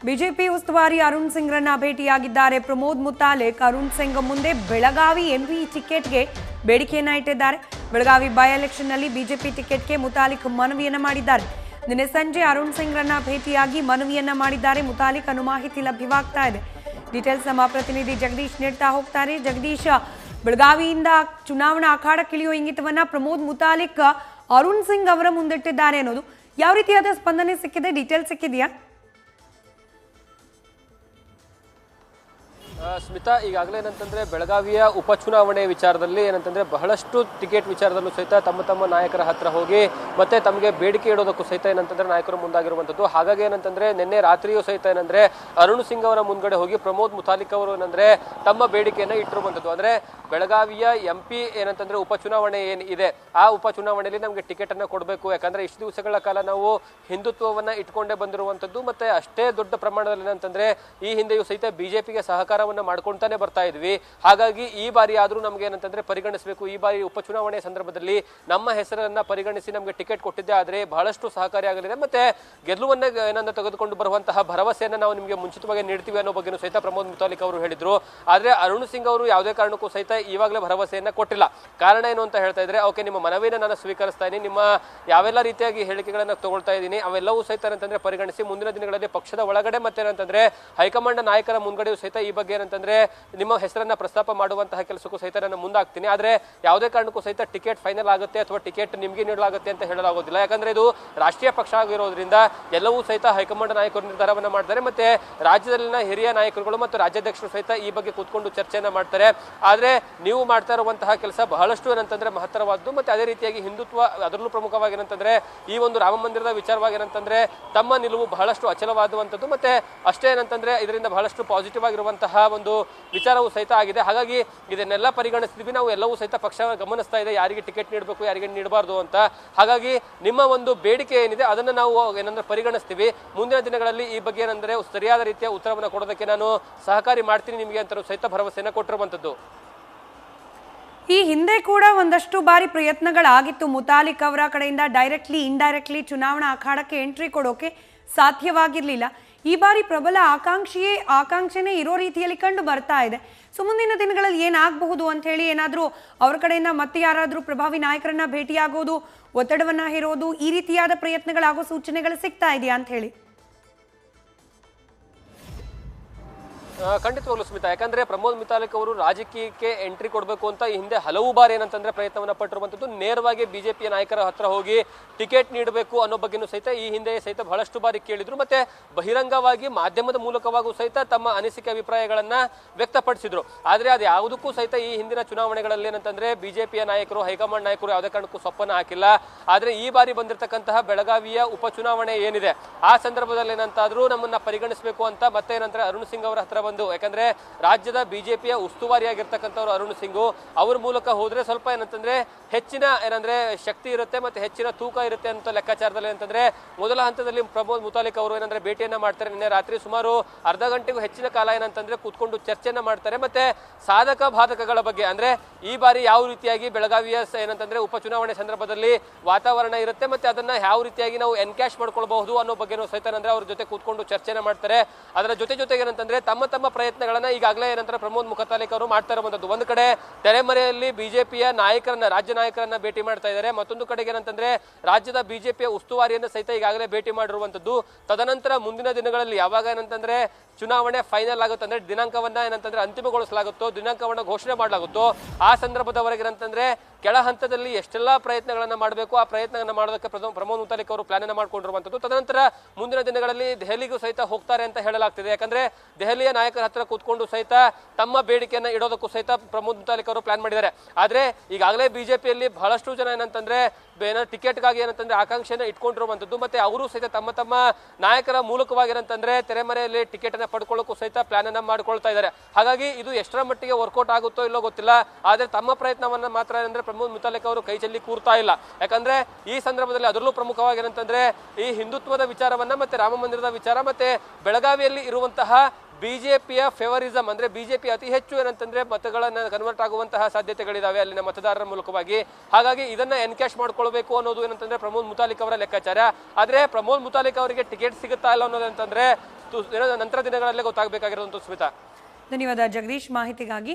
BJP ಉಸ್ತುವಾರಿ ಅರುಣ್ ಸಿಂಗ್ರನ್ನ ಭೇಟಿಯಾಗಿದ್ದಾರೆ ಪ್ರಮೋದ್ ಮುತಾಲಿಕ್. ಅರುಣ್ ಸಿಂಗ್ ಮುಂದೆ Belagavi MP ಟಿಕೆಟ್ಗೆ ಬೇಡಿಕೆಯನ್ನ ಇಟ್ಟಿದ್ದಾರೆ. ಬೆಳಗಾವಿ ಬೈ ಎಲೆಕ್ಷನ್ನಲ್ಲಿ ಬಿಜೆಪಿ ಟಿಕೆಟ್ಗೆ ಮುತಾಲಿಕ್ ಮನವಿಯನ್ನ ಮಾಡಿದ್ದಾರೆ. ನಿನ್ನೆ ಸಂಜೆ ಅರುಣ್ ಸಿಂಗ್ರನ್ನ ಭೇಟಿಯಾಗಿ ಮನವಿಯನ್ನ ಮಾಡಿದ್ದಾರೆ ಮುತಾಲಿಕ್ ಅನ್ನೋ ಮಾಹಿತಿ ಲಭ್ಯವಾಗ್ತಾ ಇದೆ. ಡೀಟೇಲ್ಸ್ ನಮ್ಮ ಪ್ರತಿನಿಧಿ ಜಗದೀಶ್ ನೀಡ್ತಾ ಹೋಗ್ತಾರೆ. ಜಗದೀಶ್, ಬೆಳಗಾವಿಯಿಂದ ಚುನಾವಣಾ ಅಖಾಡಕ್ಕಿಳಿಯುವ ಇಂಗಿತವನ್ನ ಪ್ರಮೋದ್ ಮುತಾಲಿಕ್ ಅರುಣ್ ಸಿಂಗ್ ಅವರ ಮುಂದಿಟ್ಟಿದ್ದಾರೆ ಅನ್ನೋದು ಯಾವ ರೀತಿಯಾದ ಸ್ಪಂದನೆ ಸಿಕ್ಕಿದೆ? ಡೀಟೇಲ್ಸ್ ಸಿಕ್ಕಿದೆಯಾ? ಸ್ಮಿತಾ, ಈಗಾಗಲೇ ಏನಂತಂದ್ರೆ ಬೆಳಗಾವಿಯ ಉಪಚುನಾವಣೆ ವಿಚಾರದಲ್ಲಿ ಏನಂತಂದ್ರೆ ಬಹಳಷ್ಟು ಟಿಕೆಟ್ ವಿಚಾರದಲ್ಲೂ ಸಹಿತ ತಮ್ಮ ನಾಯಕರ ಹತ್ರ ಹೋಗಿ ಮತ್ತೆ ತಮಗೆ ಬೇಡಿಕೆ ಇಡೋದಕ್ಕೂ ಸಹಿತ ಏನಂತಂದ್ರೆ ನಾಯಕರು ಮುಂದಾಗಿರುವಂಥದ್ದು. ಹಾಗಾಗಿ ಏನಂತಂದ್ರೆ ನಿನ್ನೆ ರಾತ್ರಿಯೂ ಸಹಿತ ಏನಂದ್ರೆ ಅರುಣ್ ಸಿಂಗ್ ಅವರ ಮುಂದ್ಗಡೆ ಹೋಗಿ ಪ್ರಮೋದ್ ಮುತಾಲಿಕ್ ಅವರು ಏನಂದ್ರೆ ತಮ್ಮ ಬೇಡಿಕೆಯನ್ನ ಇಟ್ಟಿರುವಂಥದ್ದು. ಅಂದ್ರೆ ಬೆಳಗಾವಿಯ ಎಂಪಿ ಏನಂತಂದ್ರೆ ಉಪಚುನಾವಣೆ ಏನಿದೆ ಆ ಉಪಚುನಾವಣೆಯಲ್ಲಿ ನಮಗೆ ಟಿಕೆಟ್ ಅನ್ನ ಕೊಡಬೇಕು. ಯಾಕಂದ್ರೆ ಇಷ್ಟು ದಿವಸಗಳ ಕಾಲ ನಾವು ಹಿಂದುತ್ವವನ್ನ ಇಟ್ಕೊಂಡೇ ಬಂದಿರುವಂಥದ್ದು. ಮತ್ತೆ ಅಷ್ಟೇ ದೊಡ್ಡ ಪ್ರಮಾಣದಲ್ಲಿ ಏನಂತಂದ್ರೆ ಈ ಹಿಂದೆಯೂ ಸಹಿತ ಬಿಜೆಪಿಗೆ ಸಹಕಾರವನ್ನ ಮಾಡ್ಕೊಂತಾನೆ ಬರ್ತಾ ಇದ್ವಿ. ಹಾಗಾಗಿ ಈ ಬಾರಿ ಆದ್ರೂ ನಮ್ಗೆ ಏನಂತಂದ್ರೆ ಪರಿಗಣಿಸಬೇಕು. ಈ ಬಾರಿ ಉಪಚುನಾವಣೆ ಸಂದರ್ಭದಲ್ಲಿ ನಮ್ಮ ಹೆಸರನ್ನ ಪರಿಗಣಿಸಿ ನಮ್ಗೆ ಟಿಕೆಟ್ ಕೊಟ್ಟಿದ್ದೆ ಆದ್ರೆ ಬಹಳಷ್ಟು ಸಹಕಾರಿಯಾಗಲಿದೆ. ಮತ್ತೆ ಗೆಲುವನ್ನ ಏನನ್ನ ತೆಗೆದುಕೊಂಡು ಬರುವಂತಹ ಭರವಸೆಯನ್ನ ನಾವು ನಿಮಗೆ ಮುಂಚಿತವಾಗಿ ನೀಡ್ತೀವಿ ಅನ್ನೋ ಬಗ್ಗೆ ಸಹಿತ ಪ್ರಮೋದ್ ಮುತಾಲಿಕ್ ಅವರು ಹೇಳಿದ್ರು. ಆದ್ರೆ ಅರುಣ್ ಸಿಂಗ್ ಅವರು ಯಾವುದೇ ಕಾರಣಕ್ಕೂ ಸಹಿತ ಇವಾಗಲೇ ಭರವಸೆಯನ್ನ ಕೊಟ್ಟಿಲ್ಲ. ಕಾರಣ ಏನು ಅಂತ ಹೇಳ್ತಾ ಇದ್ರೆ, ಓಕೆ, ನಿಮ್ಮ ಮನವಿನ ನಾನು ಸ್ವೀಕರಿಸ್ತಾ ಇದ್ದೀನಿ, ನಿಮ್ಮ ಯಾವೆಲ್ಲ ರೀತಿಯಾಗಿ ಹೇಳಿಕೆಗಳನ್ನ ತಗೊಳ್ತಾ ಇದ್ದೀನಿ ಅವೆಲ್ಲವೂ ಸಹಿತ ಏನಂತಂದ್ರೆ ಪರಿಗಣಿಸಿ ಮುಂದಿನ ದಿನಗಳಲ್ಲಿ ಪಕ್ಷದ ಒಳಗಡೆ ಮತ್ತೆ ಏನಂತಂದ್ರೆ ಹೈಕಮಾಂಡ್ ನಾಯಕರ ಮುಂದ್ಗಡೆಯೂ ಸಹಿತ ಈ ಬಗ್ಗೆ ಏನಂತಂದ್ರೆ ನಿಮ್ಮ ಹೆಸರನ್ನ ಪ್ರಸ್ತಾಪ ಮಾಡುವಂತಹ ಕೆಲಸಕ್ಕೂ ಸಹಿತ ನಾನು ಮುಂದಾಗ್ತೀನಿ. ಆದ್ರೆ ಯಾವುದೇ ಕಾರಣಕ್ಕೂ ಸಹಿತ ಟಿಕೆಟ್ ಫೈನಲ್ ಆಗುತ್ತೆ ಅಥವಾ ಟಿಕೆಟ್ ನಿಮ್ಗೆ ನೀಡಲಾಗುತ್ತೆ ಅಂತ ಹೇಳಲಾಗೋದಿಲ್ಲ. ಯಾಕಂದ್ರೆ ಇದು ರಾಷ್ಟ್ರೀಯ ಪಕ್ಷ ಆಗಿರೋದ್ರಿಂದ ಎಲ್ಲವೂ ಸಹಿತ ಹೈಕಮಾಂಡ್ ನಾಯಕರು ನಿರ್ಧಾರವನ್ನ ಮಾಡ್ತಾರೆ. ಮತ್ತೆ ರಾಜ್ಯದಲ್ಲಿನ ಹಿರಿಯ ನಾಯಕರುಗಳು ಮತ್ತು ರಾಜ್ಯಾಧ್ಯಕ್ಷರು ಸಹಿತ ಈ ಬಗ್ಗೆ ಕೂತ್ಕೊಂಡು ಚರ್ಚೆಯನ್ನ ಮಾಡ್ತಾರೆ. ಆದ್ರೆ ನೀವು ಮಾಡ್ತಾ ಇರುವಂತಹ ಕೆಲಸ ಬಹಳಷ್ಟು ಏನಂತಂದ್ರೆ ಮಹತ್ತರವಾದ್ದು. ಮತ್ತೆ ಅದೇ ರೀತಿಯಾಗಿ ಹಿಂದುತ್ವ, ಅದರಲ್ಲೂ ಪ್ರಮುಖವಾಗಿ ಏನಂತಂದ್ರೆ ಈ ಒಂದು ರಾಮ ಮಂದಿರದ ವಿಚಾರವಾಗಿ ಏನಂತಂದ್ರೆ ತಮ್ಮ ನಿಲುವು ಬಹಳಷ್ಟು ಅಚಲವಾದುವಂಥದ್ದು. ಮತ್ತೆ ಅಷ್ಟೇ ಏನಂತಂದ್ರೆ ಇದರಿಂದ ಬಹಳಷ್ಟು ಪಾಸಿಟಿವ್ ಆಗಿರುವಂತಹ ಒಂದು ವಿಚಾರವೂ ಸಹಿತ ಆಗಿದೆ. ಹಾಗಾಗಿ ಇದನ್ನೆಲ್ಲ ಪರಿಗಣಿಸ್ತೀವಿ. ನಾವು ಎಲ್ಲವೂ ಸಹಿತ ಪಕ್ಷ ಗಮನಿಸ್ತಾ ಇದೆ ಯಾರಿಗೆ ಟಿಕೆಟ್ ನೀಡಬೇಕು ಯಾರಿಗೆ ನೀಡಬಾರ್ದು ಅಂತ. ಹಾಗಾಗಿ ನಿಮ್ಮ ಒಂದು ಬೇಡಿಕೆ ಏನಿದೆ ಅದನ್ನ ನಾವು ಏನಂದ್ರೆ ಪರಿಗಣಿಸ್ತೀವಿ. ಮುಂದಿನ ದಿನಗಳಲ್ಲಿ ಈ ಬಗ್ಗೆ ಏನಂದ್ರೆ ಸರಿಯಾದ ರೀತಿಯ ಉತ್ತರವನ್ನು ಕೊಡೋದಕ್ಕೆ ನಾನು ಸಹಕಾರಿ ಮಾಡ್ತೀನಿ ನಿಮಗೆ ಅಂತ ಸಹಿತ ಭರವಸೆಯನ್ನು ಕೊಟ್ಟಿರುವಂತದ್ದು. ಈ ಹಿಂದೆ ಕೂಡ ಒಂದಷ್ಟು ಬಾರಿ ಪ್ರಯತ್ನಗಳಾಗಿತ್ತು ಮುತಾಲಿಕ್ ಅವರ ಕಡೆಯಿಂದ ಡೈರೆಕ್ಟ್ಲಿ ಇಂಡೈರೆಕ್ಟ್ಲಿ ಚುನಾವಣಾ ಅಖಾಡಕ್ಕೆ ಎಂಟ್ರಿ ಕೊಡೋಕೆ ಸಾಧ್ಯವಾಗಿರ್ಲಿಲ್ಲ. ಈ ಬಾರಿ ಪ್ರಬಲ ಆಕಾಂಕ್ಷೆನೇ ಇರೋ ರೀತಿಯಲ್ಲಿ ಕಂಡು ಬರ್ತಾ ಇದೆ. ಸೊ ಮುಂದಿನ ದಿನಗಳಲ್ಲಿ ಏನಾಗಬಹುದು ಅಂತ ಹೇಳಿ ಏನಾದರೂ ಅವ್ರ ಕಡೆಯಿಂದ ಮತ್ತೆ ಯಾರಾದರೂ ಪ್ರಭಾವಿ ನಾಯಕರನ್ನ ಭೇಟಿಯಾಗೋದು, ಒತ್ತಡವನ್ನ ಹೇರೋದು, ಈ ರೀತಿಯಾದ ಪ್ರಯತ್ನಗಳಾಗೋ ಸೂಚನೆಗಳು ಸಿಗ್ತಾ ಇದೆಯಾ ಅಂತ ಹೇಳಿ? ಖಂಡಿತವಾಗ್ಲೂ ಸ್ಮಿತಾ, ಯಾಕಂದ್ರೆ ಪ್ರಮೋದ್ ಮುತಾಲಿಕ್ ಅವರು ರಾಜಕೀಯಕ್ಕೆ ಎಂಟ್ರಿ ಕೊಡಬೇಕು ಅಂತ ಈ ಹಿಂದೆ ಹಲವು ಬಾರಿ ಏನಂತಂದ್ರೆ ಪ್ರಯತ್ನವನ್ನ ಪಟ್ಟಿರುವಂತದ್ದು. ನೇರವಾಗಿ ಬಿಜೆಪಿಯ ನಾಯಕರ ಹತ್ರ ಹೋಗಿ ಟಿಕೆಟ್ ನೀಡಬೇಕು ಅನ್ನೋ ಬಗ್ಗೆನೂ ಸಹಿತ ಈ ಹಿಂದೆ ಸಹಿತ ಬಹಳಷ್ಟು ಬಾರಿ ಕೇಳಿದ್ರು. ಮತ್ತೆ ಬಹಿರಂಗವಾಗಿ ಮಾಧ್ಯಮದ ಮೂಲಕವಾಗೂ ಸಹಿತ ತಮ್ಮ ಅನಿಸಿಕೆ ಅಭಿಪ್ರಾಯಗಳನ್ನ ವ್ಯಕ್ತಪಡಿಸಿದ್ರು. ಆದ್ರೆ ಅದು ಯಾವುದಕ್ಕೂ ಸಹಿತ ಈ ಹಿಂದಿನ ಚುನಾವಣೆಗಳಲ್ಲಿ ಏನಂತಂದ್ರೆ ಬಿಜೆಪಿಯ ನಾಯಕರು, ಹೈಕಮಾಂಡ್ ನಾಯಕರು ಯಾವುದೇ ಕಾರಣಕ್ಕೂ ಸೊಪ್ಪನ್ನ ಹಾಕಿಲ್ಲ. ಆದ್ರೆ ಈ ಬಾರಿ ಬಂದಿರತಕ್ಕಂತಹ ಬೆಳಗಾವಿಯ ಉಪಚುನಾವಣೆ ಏನಿದೆ ಆ ಸಂದರ್ಭದಲ್ಲಿ ಏನಂತಾದ್ರೂ ನಮ್ಮನ್ನ ಪರಿಗಣಿಸಬೇಕು ಅಂತ ಮತ್ತೆ ಏನಂದ್ರೆ ಅರುಣ್ ಸಿಂಗ್ ಅವರ ಹತ್ರ ಬಂದು, ಯಾಕಂದ್ರೆ ರಾಜ್ಯದ ಬಿಜೆಪಿಯ ಉಸ್ತುವಾರಿಯಾಗಿರ್ತಕ್ಕಂಥವ್ರು ಅರುಣ್ ಸಿಂಗು ಅವ್ರ ಮೂಲಕ ಹೋದ್ರೆ ಸ್ವಲ್ಪ ಏನಂತಂದ್ರೆ ಹೆಚ್ಚಿನ ಏನಂದ್ರೆ ಶಕ್ತಿ ಇರುತ್ತೆ ಮತ್ತೆ ಹೆಚ್ಚಿನ ತೂಕ ಇರುತ್ತೆ ಅಂತ ಲೆಕ್ಕಾಚಾರದಲ್ಲಿ ಅಂತಂದ್ರೆ ಮೊದಲ ಹಂತದಲ್ಲಿ ಪ್ರಮೋದ್ ಮುತಾಲಿಕ್ ಅವರು ಏನಂದ್ರೆ ಭೇಟಿಯನ್ನ ಮಾಡ್ತಾರೆ. ನಿನ್ನೆ ರಾತ್ರಿ ಸುಮಾರು ಅರ್ಧ ಗಂಟೆಗೂ ಹೆಚ್ಚಿನ ಕಾಲ ಏನಂತಂದ್ರೆ ಕೂತ್ಕೊಂಡು ಚರ್ಚೆಯನ್ನ ಮಾಡ್ತಾರೆ. ಮತ್ತೆ ಸಾಧಕ ಬಾಧಕಗಳ ಬಗ್ಗೆ, ಅಂದ್ರೆ ಈ ಬಾರಿ ಯಾವ ರೀತಿಯಾಗಿ ಬೆಳಗಾವಿಯ ಏನಂತಂದ್ರೆ ಉಪಚುನಾವಣೆ ಸಂದರ್ಭದಲ್ಲಿ ವಾತಾವರಣ ಇರುತ್ತೆ ಮತ್ತೆ ಅದನ್ನ ಯಾವ ರೀತಿಯಾಗಿ ನಾವು ಎನ್ಕ್ಯಾಶ್ ಮಾಡ್ಕೊಳ್ಬಹುದು ಅನ್ನೋ ಬಗ್ಗೆ ಸಹಿತ ಅಂದ್ರೆ ಅವ್ರ ಜೊತೆ ಕೂತ್ಕೊಂಡು ಚರ್ಚೆನ ಮಾಡ್ತಾರೆ. ಅದರ ಜೊತೆಗೆ ಏನಂತಂದ್ರೆ ತಮ್ಮ ಪ್ರಯತ್ನಗಳನ್ನ ಈಗಾಗಲೇ ಏನಂತಾರೆ ಪ್ರಮೋದ್ ಮುತಾಲಿಕ್ ಅವರು ಮಾಡ್ತಾ ಇರುವಂತದ್ದು. ಒಂದು ಕಡೆ ತೆರೆಮರೆಯಲ್ಲಿ ಬಿಜೆಪಿಯ ನಾಯಕರನ್ನ, ರಾಜ್ಯ ನಾಯಕರನ್ನ ಭೇಟಿ ಮಾಡ್ತಾ ಇದ್ದಾರೆ. ಮತ್ತೊಂದು ಕಡೆಗೆ ಏನಂತಂದ್ರೆ ರಾಜ್ಯದ ಬಿಜೆಪಿಯ ಉಸ್ತುವಾರಿಯನ್ನು ಸಹಿತ ಈಗಾಗಲೇ ಭೇಟಿ ಮಾಡಿರುವಂತದ್ದು. ತದನಂತರ ಮುಂದಿನ ದಿನಗಳಲ್ಲಿ ಯಾವಾಗ ಏನಂತಂದ್ರೆ ಚುನಾವಣೆ ಫೈನಲ್ ಆಗುತ್ತೆ ಅಂದ್ರೆ ದಿನಾಂಕವನ್ನ ಏನಂತಂದ್ರೆ ಅಂತಿಮಗೊಳಿಸಲಾಗುತ್ತೋ, ದಿನಾಂಕವನ್ನ ಘೋಷಣೆ ಮಾಡಲಾಗುತ್ತೋ ಆ ಸಂದರ್ಭದವರೆಗೆ ಏನಂತಂದ್ರೆ ಕೆಳ ಹಂತದಲ್ಲಿ ಎಷ್ಟೆಲ್ಲಾ ಪ್ರಯತ್ನಗಳನ್ನ ಮಾಡಬೇಕು ಆ ಪ್ರಯತ್ನಗಳನ್ನ ಮಾಡೋದಕ್ಕೆ ಪ್ರಮೋದ್ ಮುತಾಲಿಕ್ ಅವರು ಪ್ಲಾನ್ ಅನ್ನ ಮಾಡ್ಕೊಂಡಿರುವಂತದ್ದು. ತದನಂತರ ಮುಂದಿನ ದಿನಗಳಲ್ಲಿ ದೆಹಲಿಗೂ ಸಹಿತ ಹೋಗ್ತಾರೆ ಅಂತ ಹೇಳಲಾಗ್ತಿದೆ. ಯಾಕಂದ್ರೆ ದೆಹಲಿಯ ನಾಯಕರ ಹತ್ರ ಕೂತ್ಕೊಂಡು ಸಹಿತ ತಮ್ಮ ಬೇಡಿಕೆಯನ್ನ ಇಡೋದಕ್ಕೂ ಸಹಿತ ಪ್ರಮೋದ್ ಮುತಾಲಿಕ್ ಅವರು ಪ್ಲಾನ್ ಮಾಡಿದ್ದಾರೆ. ಆದ್ರೆ ಈಗಾಗಲೇ ಬಿಜೆಪಿಯಲ್ಲಿ ಬಹಳಷ್ಟು ಜನ ಏನಂತಂದ್ರೆ ಟಿಕೆಟ್ಗಾಗಿ ಏನಂತಂದ್ರೆ ಆಕಾಂಕ್ಷೆಯನ್ನು ಇಟ್ಕೊಂಡಿರುವಂತದ್ದು. ಮತ್ತೆ ಅವರು ಸಹಿತ ತಮ್ಮ ನಾಯಕರ ಮೂಲಕವಾಗಿ ಏನಂತಂದ್ರೆ ತೆರೆಮರೆಯಲ್ಲಿ ಟಿಕೆಟ್ ಅನ್ನ ಪಡ್ಕೊಳ್ಳೋಕ್ಕೂ ಸಹಿತ ಪ್ಲಾನ್ ಅನ್ನ ಮಾಡ್ಕೊಳ್ತಾ ಇದ್ದಾರೆ. ಹಾಗಾಗಿ ಇದು ಎಷ್ಟರ ಮಟ್ಟಿಗೆ ವರ್ಕೌಟ್ ಆಗುತ್ತೋ ಇಲ್ಲೋ ಗೊತ್ತಿಲ್ಲ. ಆದ್ರೆ ತಮ್ಮ ಪ್ರಯತ್ನವನ್ನ ಮಾತ್ರ ಏನಂದ್ರೆ ಪ್ರಮೋದ್ ಮುತಾಲಿಕ್ ಅವರು ಕೈ ಚೆಲ್ಲಿ ಕೂರ್ತಾ ಇಲ್ಲ. ಯಾಕಂದ್ರೆ ಈ ಸಂದರ್ಭದಲ್ಲಿ ಅದರಲ್ಲೂ ಪ್ರಮುಖವಾಗಿ ಏನಂತಂದ್ರೆ ಈ ಹಿಂದುತ್ವದ ವಿಚಾರವನ್ನ ಮತ್ತೆ ರಾಮ ಮಂದಿರದ ವಿಚಾರ ಮತ್ತೆ ಬೆಳಗಾವಿಯಲ್ಲಿ ಇರುವಂತಹ ಬಿಜೆಪಿಯ ಫೇವರಿಸಂ ಅಂದ್ರೆ ಬಿಜೆಪಿ ಅತಿ ಹೆಚ್ಚು ಏನಂತಂದ್ರೆ ಮತಗಳನ್ನ ಕನ್ವರ್ಟ್ ಆಗುವಂತಹ ಸಾಧ್ಯತೆಗಳಿದಾವೆ ಅಲ್ಲಿನ ಮತದಾರರ ಮೂಲಕವಾಗಿ. ಹಾಗಾಗಿ ಇದನ್ನ ಎನ್ಕ್ಯಾಶ್ ಮಾಡ್ಕೊಳ್ಬೇಕು ಅನ್ನೋದು ಏನಂತಂದ್ರೆ ಪ್ರಮೋದ್ ಮುತಾಲಿಕ್ ಅವರ ಲೆಕ್ಕಾಚಾರ. ಆದ್ರೆ ಪ್ರಮೋದ್ ಮುತಾಲಿಕ್ ಅವರಿಗೆ ಟಿಕೆಟ್ ಸಿಗುತ್ತಾ ಇಲ್ಲ ಅನ್ನೋದಂತಂದ್ರೆ ನಂತರ ದಿನಗಳಲ್ಲೇ ಗೊತ್ತಾಗಬೇಕಾಗಿರೋದು ಸ್ಮಿತಾ. ಧನ್ಯವಾದ ಜಗದೀಶ್ ಮಾಹಿತಿಗಾಗಿ.